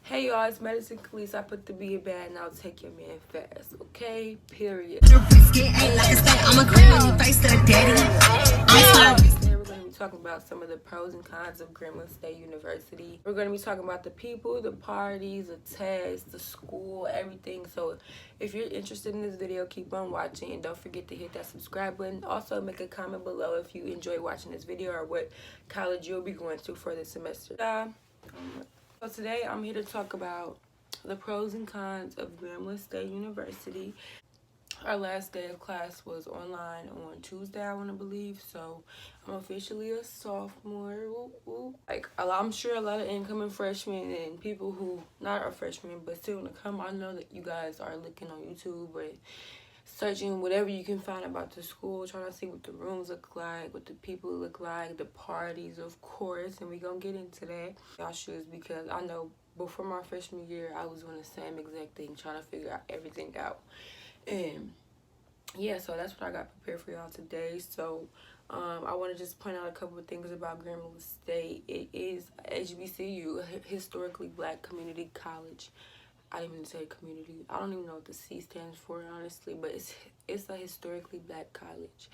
Hey y'all, it's Medicine Khalees. I put the B in bad and I'll take your man fast, okay? Period. Today we're going to be talking about some of the pros and cons of Grambling State University. We're going to be talking about the people, the parties, the tests, the school, everything. So if you're interested in this video, keep on watching and don't forget to hit that subscribe button. Also make a comment below if you enjoy watching this video or what college you'll be going to for this semester. So today I'm here to talk about the pros and cons of Grambling State University. Our last day of class was online on Tuesday, I want to believe, so I'm officially a sophomore. I'm sure a lot of incoming freshmen and people who not are freshmen but still want to come, I know that you guys are looking on YouTube or searching whatever you can find about the school, trying to see what the rooms look like, what the people look like, the parties, of course, and we gonna get into that. Y'all shoes, because I know before my freshman year, I was doing the same exact thing, trying to figure out everything out. And yeah, so that's what I got prepared for y'all today. So I want to just point out a couple of things about Grambling State. It is HBCU, historically black community college. I didn't even say community. I don't even know what the C stands for, honestly, but it's a historically black college.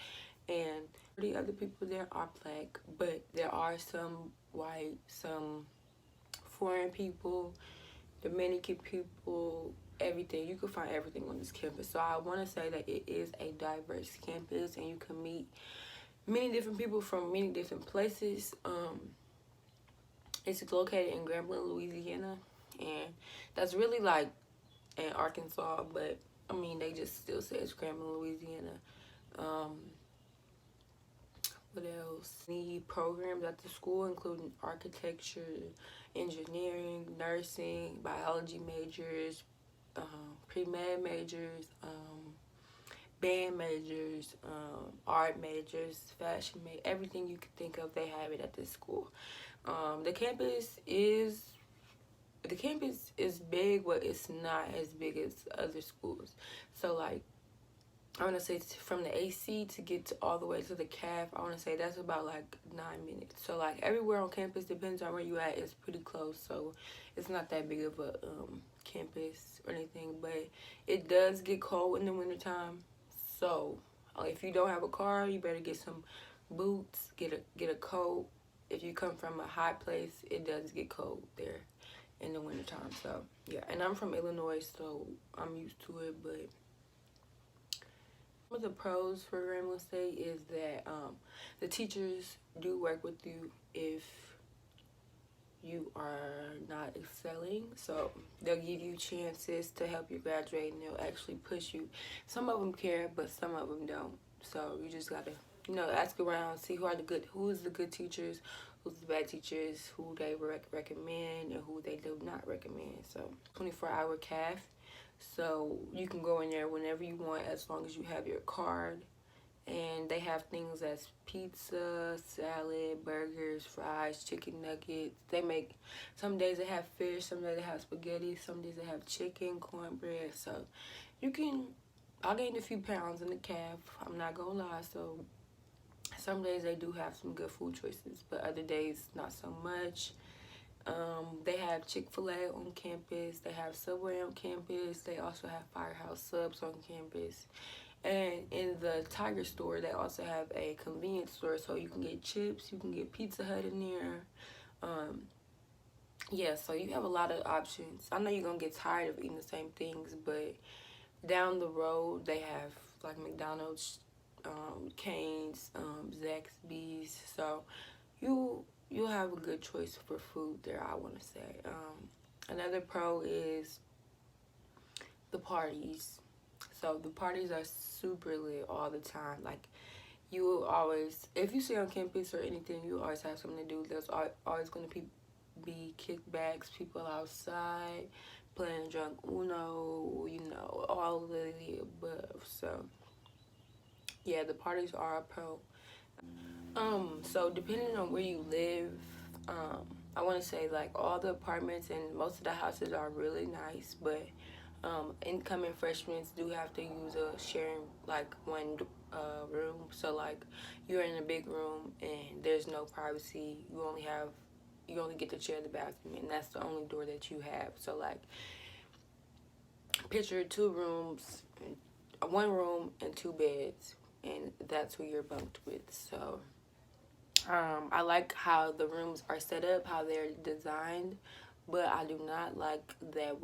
And the other people there are black, but there are some white, some foreign people, Dominican people, everything. You can find everything on this campus. So I want to say that it is a diverse campus and you can meet many different people from many different places. It's located in Grambling, Louisiana. And that's really like in Arkansas, but I mean they just still say it's Grambling, Louisiana. What else? The programs at the school including architecture, engineering, nursing, biology majors, pre-med majors, band majors, art majors, fashion majors, everything you could think of, they have it at this school. The campus is big, but it's not as big as other schools. So like, I want to say from the AC to get to all the way to the CAF, I want to say that's about like 9 minutes. So like everywhere on campus, depends on where you at, is pretty close. So it's not that big of a campus or anything, but it does get cold in the wintertime. So if you don't have a car, you better get some boots, get a coat. If you come from a high place, it does get cold there in the wintertime. So yeah, and I'm from Illinois, so I'm used to it. But one of the pros for Grambling State is that the teachers do work with you if you are not excelling. So they'll give you chances to help you graduate, and they'll actually push you. Some of them care, but some of them don't. So you just gotta, ask around, see who's the good teachers, who's the bad teachers, who they recommend, and who they do not recommend. So 24-hour CAF. So you can go in there whenever you want as long as you have your card. And they have things as pizza, salad, burgers, fries, chicken nuggets. They make, some days they have fish, some days they have spaghetti, some days they have chicken, cornbread. So I gained a few pounds in the CAF, I'm not gonna lie. So some days they do have some good food choices, but other days not so much. They have Chick-fil-A on campus, they have Subway on campus, they also have Firehouse Subs on campus. And in the Tiger store, they also have a convenience store, so you can get chips, you can get Pizza Hut in there. Yeah, so you have a lot of options. I know you're gonna get tired of eating the same things, but down the road they have like McDonald's, Cane's, Zaxby's. So you'll have a good choice for food there, I want to say. Another pro is the parties. So the parties are super lit all the time. Like, you will always, if you stay on campus or anything, you always have something to do. There's always going to be kickbacks, people outside playing drunk Uno, all of the above. So yeah, the parties are a pro. So depending on where you live, I want to say like all the apartments and most of the houses are really nice, but incoming freshmen do have to use a sharing like one room. So like you're in a big room and there's no privacy. You only have you only get to share the bathroom, and that's the only door that you have. So like, picture 2 rooms, 1 room and 2 beds, and that's who you're bunked with. So I like how the rooms are set up, how they're designed, but I do not like that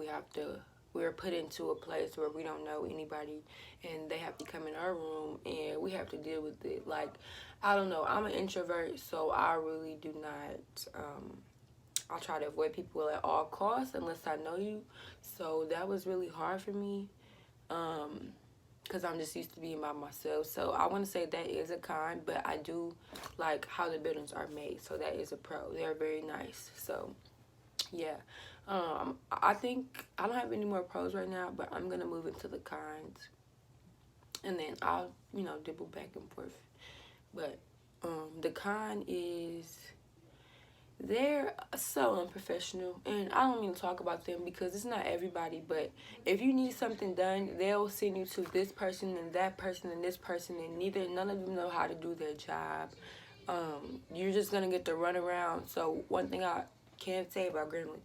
we're put into a place where we don't know anybody and they have to come in our room and we have to deal with it. Like, I don't know, I'm an introvert, so I really do not, I try to avoid people at all costs unless I know you. So that was really hard for me, because I'm just used to being by myself. So I want to say that is a con, but I do like how the buildings are made. So that is a pro. They're very nice. So yeah, I think I don't have any more pros right now, but I'm gonna move into the cons, and then I'll dibble back and forth. But the con is they're so unprofessional, and I don't even talk about them because it's not everybody, but if you need something done, they'll send you to this person and that person and this person, and none of them know how to do their job. You're just gonna get to run around. So one thing I can say about Grambling,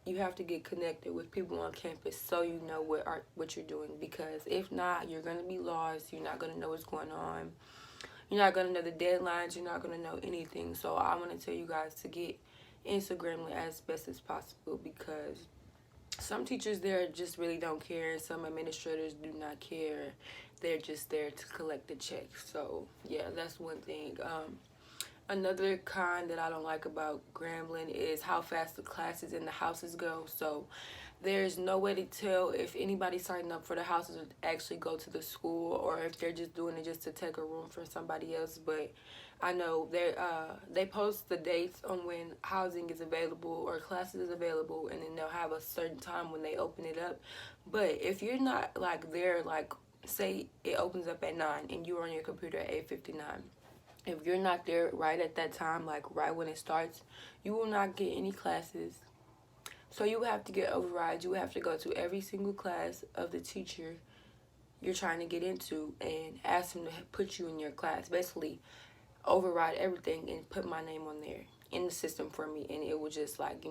you have to get connected with people on campus so you know what you're doing, because if not, you're gonna be lost. You're not gonna know what's going on. You're not going to know the deadlines. You're not going to know anything. So I want to tell you guys to get into Grambling as best as possible, because some teachers there just really don't care. Some administrators do not care. They're just there to collect the check. So yeah, that's one thing. Another con that I don't like about Grambling is how fast the classes and the houses go. So there's no way to tell if anybody's signing up for the houses to actually go to the school, or if they're just doing it just to take a room for somebody else. But I know they post the dates on when housing is available or classes is available, and then they'll have a certain time when they open it up. But if you're not like there, like say it opens up at 9 and you're on your computer at 8:59. If you're not there right at that time, like right when it starts, you will not get any classes. So you have to get overrides. You have to go to every single class of the teacher you're trying to get into and ask them to put you in your class. Basically, override everything and put my name on there in the system for me, and it will just like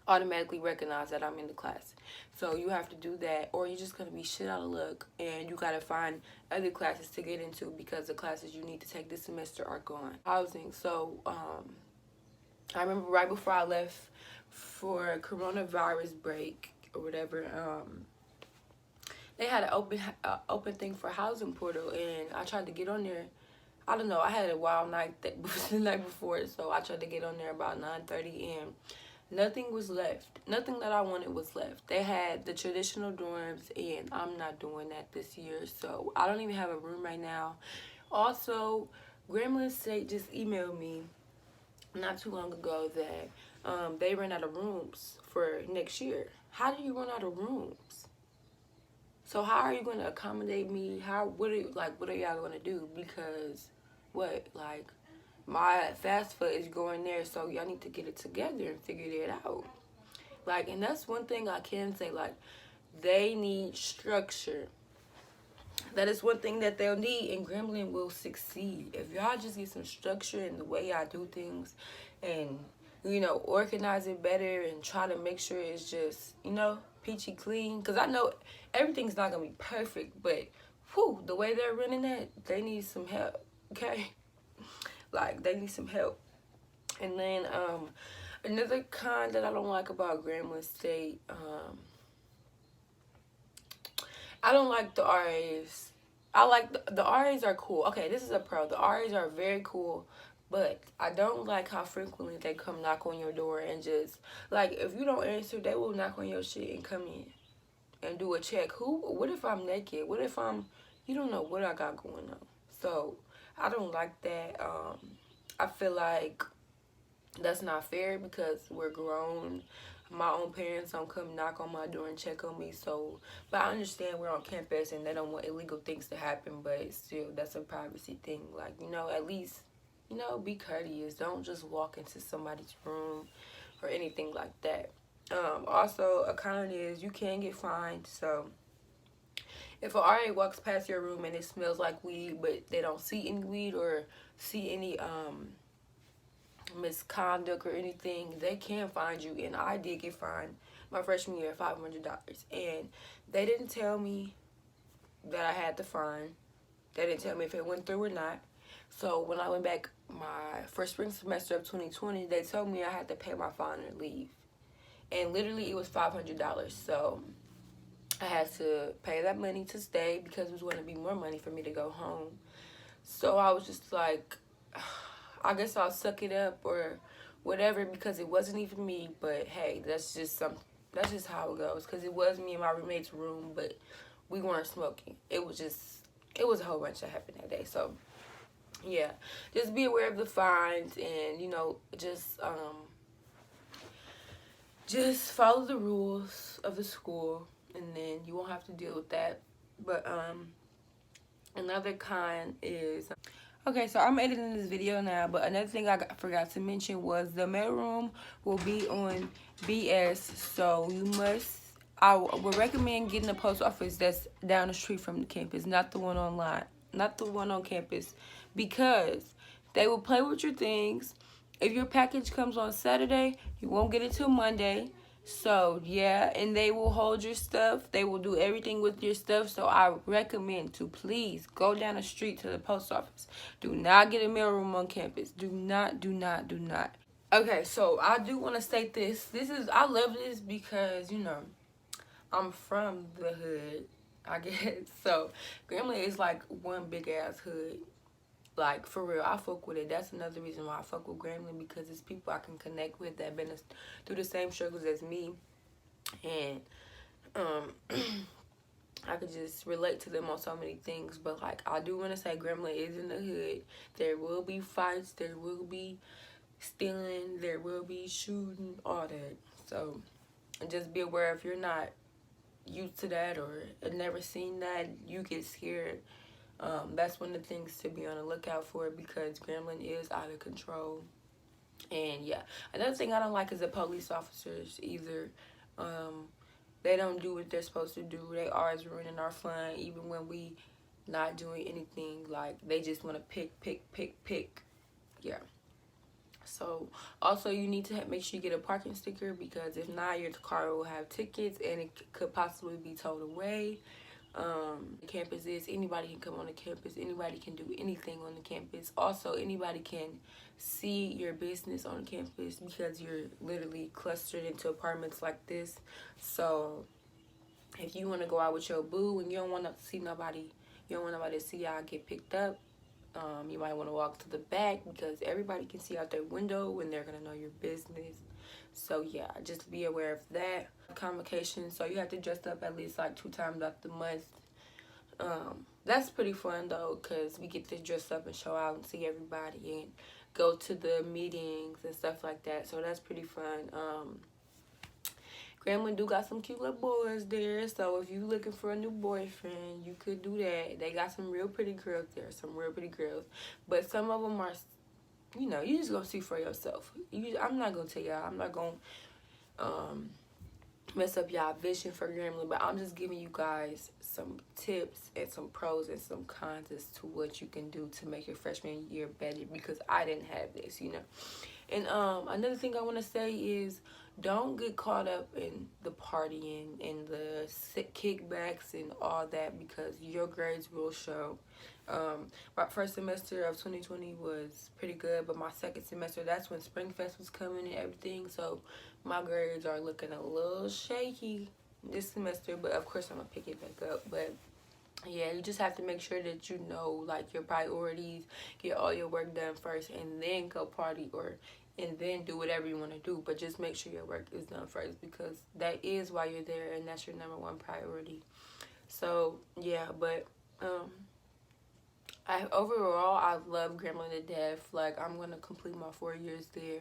automatically recognize that I'm in the class. So you have to do that, or you're just gonna be shit out of luck, and you gotta find other classes to get into because the classes you need to take this semester are gone. Housing. So I remember right before I left for coronavirus break or whatever, they had an open thing for housing portal, and I tried to get on there. I don't know, I had a wild night the night before, so I tried to get on there about 9:30, and nothing was left. Nothing that I wanted was left. They had the traditional dorms, and I'm not doing that this year, so I don't even have a room right now. Also, Grambling State just emailed me not too long ago that they ran out of rooms for next year. How do you run out of rooms? So how are you going to accommodate me? What are y'all going to do? Because my FAFSA is going there, so y'all need to get it together and figure it out. And that's one thing I can say, they need structure. That is one thing that they'll need, and Grambling will succeed. If y'all just get some structure in the way y'all do things and, organize it better and try to make sure it's just, peachy clean. Because I know everything's not going to be perfect, but, the way they're running that, they need some help, okay? They need some help. And then another con that I don't like about Grambling State, I don't like the RAs. I like the RAs are cool. Okay, this is a pro. The RAs are very cool, but I don't like how frequently they come knock on your door and just, if you don't answer, they will knock on your shit and come in and do a check. What if I'm naked? What if you don't know what I got going on? So, I don't like that. I feel like that's not fair because we're grown. My own parents don't come knock on my door and check on me. So, but I understand we're on campus and they don't want illegal things to happen, but still, that's a privacy thing. At least, be courteous. Don't just walk into somebody's room or anything like that. Also, a con is you can get fined. So, if a RA walks past your room and it smells like weed, but they don't see any weed or see any misconduct or anything, they can find you. And I did get fined my freshman year $500, and they didn't tell me that I had the fine. They didn't tell me if it went through or not. So when I went back my first spring semester of 2020, they told me I had to pay my fine or leave. And literally it was $500. So I had to pay that money to stay because it was going to be more money for me to go home. So I was just like, I guess I'll suck it up or whatever, because it wasn't even me. But hey, that's just how it goes, because it was me in my roommate's room, but we weren't smoking. It was a whole bunch that happened that day. So yeah, just be aware of the fines, and just follow the rules of the school, and then you won't have to deal with that. But another con is, okay, so I'm editing this video now, but another thing I forgot to mention was the mailroom will be on BS, so I would recommend getting a post office that's down the street from the campus, not the one on campus, because they will play with your things. If your package comes on Saturday, you won't get it till Monday. So yeah, and they will hold your stuff. They will do everything with your stuff. So I recommend to please go down the street to the post office. Do not get a mailroom on campus. Do not. Okay, so I do want to state this. I love this because, I'm from the hood, I guess. So Grambling is like one big ass hood. Like, for real, I fuck with it. That's another reason why I fuck with Grambling, because it's people I can connect with that been through the same struggles as me. And I could just relate to them on so many things. But, like, I do want to say Grambling is in the hood. There will be fights. There will be stealing. There will be shooting, all that. So, just be aware, if you're not used to that or have never seen that, you get scared. That's one of the things to be on the lookout for, because Grambling is out of control. And yeah, another thing I don't like is the police officers either. They don't do what they're supposed to do. They always ruining our fun, even when we not doing anything. Like, they just want to pick. Yeah. So also, you need to make sure you get a parking sticker, because if not, your car will have tickets and it could possibly be towed away. The campus is, anybody can come on the campus, anybody can do anything on the campus. Also, anybody can see your business on campus, because you're literally clustered into apartments like this. So if you want to go out with your boo and you don't want to see nobody, you don't want nobody to see y'all get picked up, you might want to walk to the back, because everybody can see out their window when they're going to know your business. So yeah, just be aware of that. Convocation, so you have to dress up at least like 2 times out the month. That's pretty fun though, because we get to dress up and show out and see everybody and go to the meetings and stuff like that. So that's pretty fun. Grambling do got some cute little boys there, so if you looking for a new boyfriend, you could do that. They got some real pretty girls there, but some of them are, you just gonna see for yourself. I'm not gonna tell y'all. I'm not gonna mess up y'all vision for Grambling, but I'm just giving you guys some tips and some pros and some cons as to what you can do to make your freshman year better, because I didn't have this, And another thing I want to say is, don't get caught up in the partying and the kickbacks and all that, because your grades will show. My first semester of 2020 was pretty good, but my second semester, that's when Spring Fest was coming and everything, so my grades are looking a little shaky this semester, but of course I'm gonna pick it back up. But yeah, you just have to make sure that you know, like, your priorities, get all your work done first, and then go party, and then do whatever you want to do. But just make sure your work is done first, because that is why you're there, and that's your #1 priority. So yeah, but overall, I love Grambling to death. Like, I'm gonna complete my 4 years there.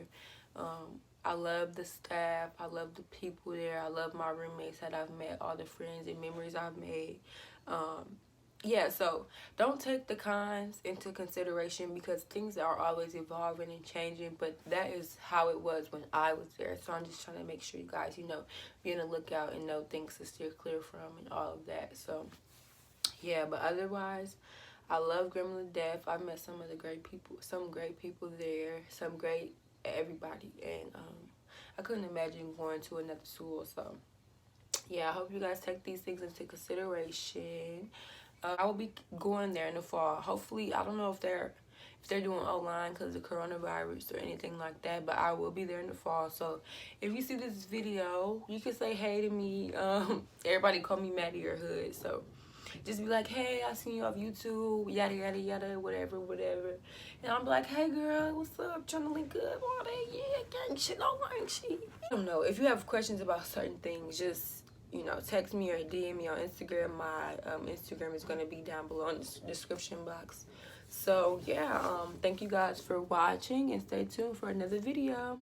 I love the staff. I love the people there. I love my roommates that I've met, all the friends and memories I've made. Yeah, so don't take the cons into consideration, because things are always evolving and changing, but that is how it was when I was there. So I'm just trying to make sure you guys, be on the lookout and know things to steer clear from and all of that. So yeah, but otherwise, I love Grambling to death. I've met some great people there, some great everybody, and I couldn't imagine going to another school. So yeah, I hope you guys take these things into consideration. I will be going there in the fall. Hopefully, I don't know if they're doing online because of coronavirus or anything like that, but I will be there in the fall. So if you see this video, you can say hey to me. Everybody call me Maddie or Hood, so just be like, hey, I seen you off YouTube, yada yada yada, whatever, whatever. And I'm like, hey girl, what's up? Trying to link up, all that, yeah, gang shit, all gang shit. I don't know, if you have questions about certain things, just, you know, text me or DM me on Instagram. My Instagram is gonna be down below in the description box. So yeah, thank you guys for watching, and stay tuned for another video.